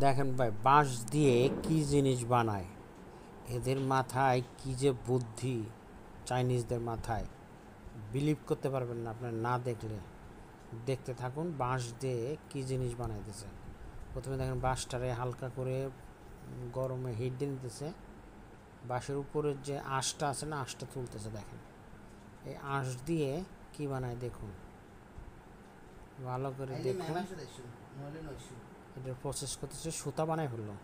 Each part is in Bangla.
দেখেন ভাই, বাঁশ দিয়ে কি জিনিস বানায়, এদের মাথায় কি যে বুদ্ধি, চাইনিজদের মাথায় বিলিভ করতে পারবেন না আপনার না দেখলে। দেখতে থাকুন বাঁশ দিয়ে কি জিনিস বানাইতেছে। প্রথমে দেখেন বাঁশটারে হালকা করে গরমে হিট দিয়ে নিতেছে। বাঁশের উপরের যে আঁশটা আছে না, আঁশটা তুলতেছে। দেখেন এই আঁশ দিয়ে কি বানায় দেখুন, ভালো করে দেখুন। এটার প্রসেস করতেছে, সুতা বানায় ফেললো।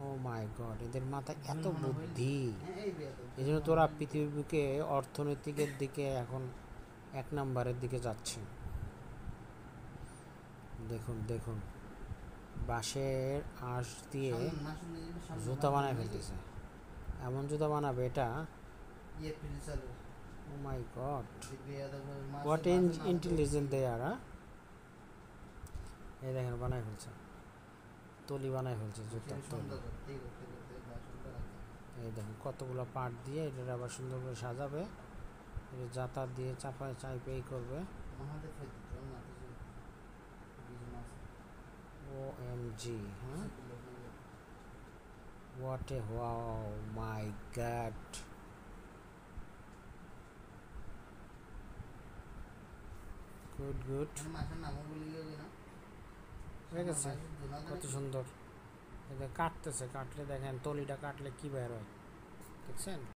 ও মাই গড, এদের মাথায় এত বুদ্ধি! এই জন্য তোরা পৃথিবীকে অর্থনৈতিকের দিকে এখন 1 নম্বরের দিকে যাচ্ছে। দেখুন দেখুন, বাঁশের আঁশ দিয়ে জুতা বানায় ফেলতেছে। এমন জুতা বানাবে এটা, ও মাই গড, হোয়াট ইন্টেলিজেন্ট দে আর। এই দেখেন বানায় ফেলছে, তলি বানায় ফেলছে, জুতার তলি। এই দেখুন কতগুলো পার্ট দিয়ে এটা আবার সুন্দর করে সাজাবে, এটা জাতা দিয়ে চাপায় চাইপেই করবে। ও এম জি, হ্যাঁ, what a wow, my god, good good, হয়ে গেছে। কত সুন্দর! এটা কাটতেছে, কাটলে দেখেন তলিটা কাটলে কি বের হয়, দেখছেন?